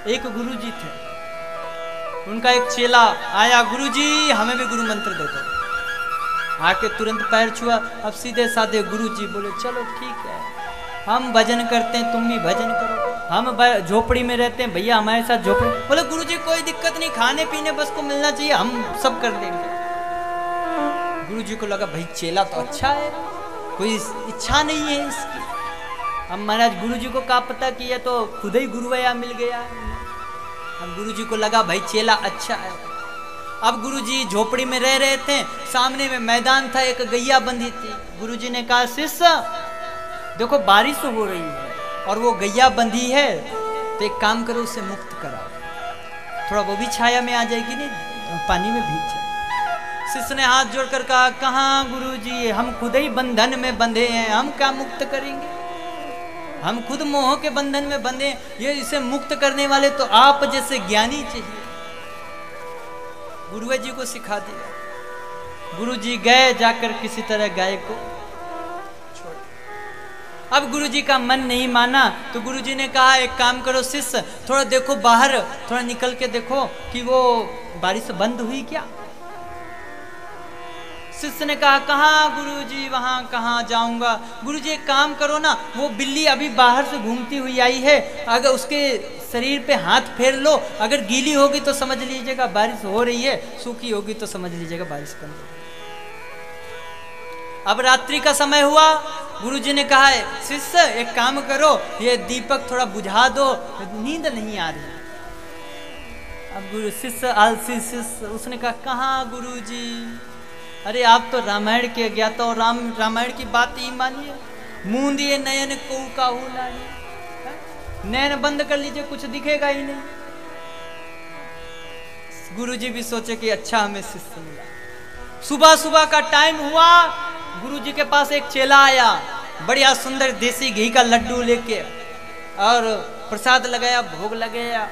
एक गुरुजी थे, उनका एक चेला आया, गुरुजी हमें भी गुरु मंत्र दे दो। आके तुरंत पैर छुआ। अब सीधे साधे गुरुजी बोले चलो ठीक है, हम भजन करते हैं, तुम भी भजन करो। हम झोपड़ी में रहते हैं, भैया हमारे साथ झोपड़ी। बोले गुरुजी कोई दिक्कत नहीं, खाने पीने बस को मिलना चाहिए, हम सब कर लेंगे। गुरुजी को लगा भाई चेला तो अच्छा है, कोई इच्छा नहीं है इसकी। अब महाराज गुरुजी को क्या पता कि ये तो खुद ही गुरुवया मिल गया। अब गुरुजी को लगा भाई चेला अच्छा है। अब गुरुजी झोपड़ी में रह रहे थे, सामने में मैदान था, एक गैया बंधी थी। गुरुजी ने कहा शिष्य देखो बारिश हो रही है और वो गैया बंधी है, तो एक काम करो उसे मुक्त कराओ, थोड़ा वो भी छाया में आ जाएगी, नहीं पानी में भीग जाए। शिष्य ने हाथ जोड़कर कहा कहाँ गुरुजी, हम खुद ही बंधन में बंधे हैं, हम क्या मुक्त करेंगे, हम खुद मोह के बंधन में बंधे, ये इसे मुक्त करने वाले तो आप जैसे ज्ञानी चाहिए। गुरुजी जी को सिखा दिया। गुरुजी गए, जाकर किसी तरह गाय को छोड़। अब गुरुजी का मन नहीं माना तो गुरुजी ने कहा एक काम करो शिष्य, थोड़ा देखो बाहर, थोड़ा निकल के देखो कि वो बारिश बंद हुई क्या। शिष्य ने कहा कहाँ गुरुजी, वहां कहाँ जाऊंगा। गुरुजी एक काम करो ना, वो बिल्ली अभी बाहर से घूमती हुई आई है, अगर उसके शरीर पे हाथ फेर लो, अगर गीली होगी तो समझ लीजिएगा बारिश हो रही है, सूखी होगी तो समझ लीजिएगा बारिश बंद हो गई। अब रात्रि का समय हुआ। गुरुजी ने कहा शिष्य एक काम करो, ये दीपक थोड़ा बुझा दो, नींद नहीं आ रही। अब गुरु शिष्य आलसी शिष्य, उसने कहा कहाँ गुरुजी, अरे आप तो रामायण के ज्ञाता और रामायण की बात ही मानिए। मूंदिए नयन को काहू लाए, नयन बंद कर लीजिए, कुछ दिखेगा ही नहीं। गुरुजी भी सोचे कि अच्छा हमें शिष्य मिला। सुबह सुबह का टाइम हुआ, गुरुजी के पास एक चेला आया, बढ़िया सुंदर देसी घी का लड्डू लेके, और प्रसाद लगाया, भोग लगाया।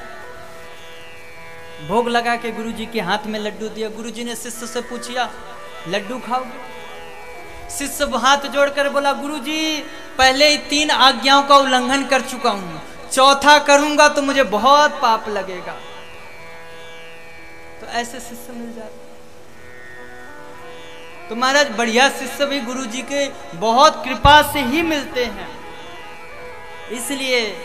भोग लगा के गुरुजी के हाथ में लड्डू दिया। गुरुजी ने शिष्य से पूछा लड्डू खाओगे? शिष्य हाथ जोड़कर बोला गुरुजी पहले ही 3 आज्ञाओं का उल्लंघन कर चुका हूं, चौथा करूंगा तो मुझे बहुत पाप लगेगा। तो ऐसे शिष्य मिल जाते। तो महाराज बढ़िया शिष्य भी गुरुजी के बहुत कृपा से ही मिलते हैं, इसलिए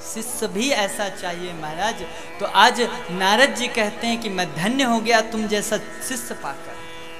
शिष्य भी ऐसा चाहिए महाराज। तो आज नारद जी कहते हैं कि मैं धन्य हो गया तुम जैसा शिष्य पाकर।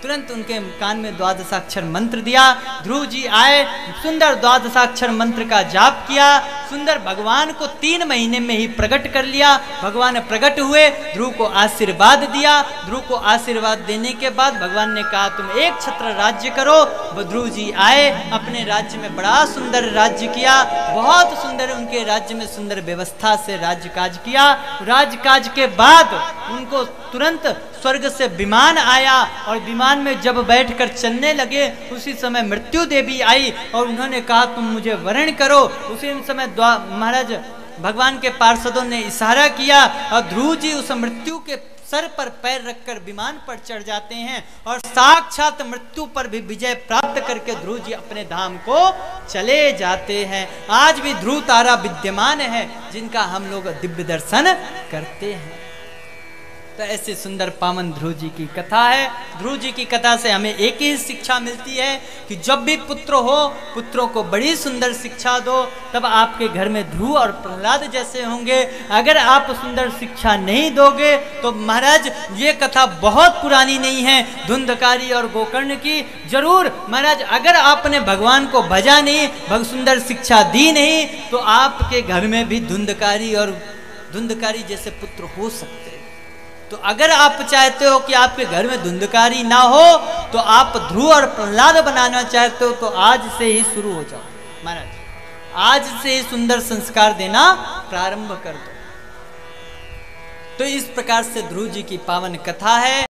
तुरंत उनके कान में द्वादशाक्षर मंत्र दिया। ध्रुव जी आए, सुंदर द्वादशाक्षर मंत्र का जाप किया, सुंदर भगवान को 3 महीने में ही प्रकट कर लिया। भगवान प्रकट हुए, ध्रुव को आशीर्वाद दिया। ध्रुव को आशीर्वाद देने के बाद भगवान ने कहा तुम एक छत्र राज्य करो। ध्रुव जी आए, अपने राज्य में बड़ा सुंदर राज्य किया, बहुत सुंदर उनके राज्य में सुंदर व्यवस्था से राज्य काज किया। राजकाज के बाद उनको तुरंत स्वर्ग से विमान आया, और विमान में जब बैठकर चलने लगे उसी समय मृत्यु देवी आई और उन्होंने कहा तुम मुझे वरण करो। उसी समय महाराज भगवान के पार्षदों ने इशारा किया और ध्रुव जी उस मृत्यु के सर पर पैर रखकर विमान पर चढ़ जाते हैं और साक्षात मृत्यु पर भी विजय प्राप्त करके ध्रुव जी अपने धाम को चले जाते हैं। आज भी ध्रुव तारा विद्यमान है जिनका हम लोग दिव्य दर्शन करते हैं। तो ऐसे सुंदर पावन ध्रुव जी की कथा है। ध्रुव जी की कथा से हमें एक ही शिक्षा मिलती है कि जब भी पुत्र हो, पुत्रों को बड़ी सुंदर शिक्षा दो, तब आपके घर में ध्रुव और प्रहलाद जैसे होंगे। अगर आप सुंदर शिक्षा नहीं दोगे तो महाराज ये कथा बहुत पुरानी नहीं है, धुंधकारी और गोकर्ण की। जरूर महाराज अगर आपने भगवान को भजा नहीं, सुंदर शिक्षा दी नहीं, तो आपके घर में भी धुंधकारी जैसे पुत्र हो सकते। तो अगर आप चाहते हो कि आपके घर में धुंधकारी ना हो, तो आप ध्रुव और प्रहलाद बनाना चाहते हो, तो आज से ही शुरू हो जाओ महाराज, आज से ही सुंदर संस्कार देना प्रारंभ कर दो। तो इस प्रकार से ध्रुव जी की पावन कथा है।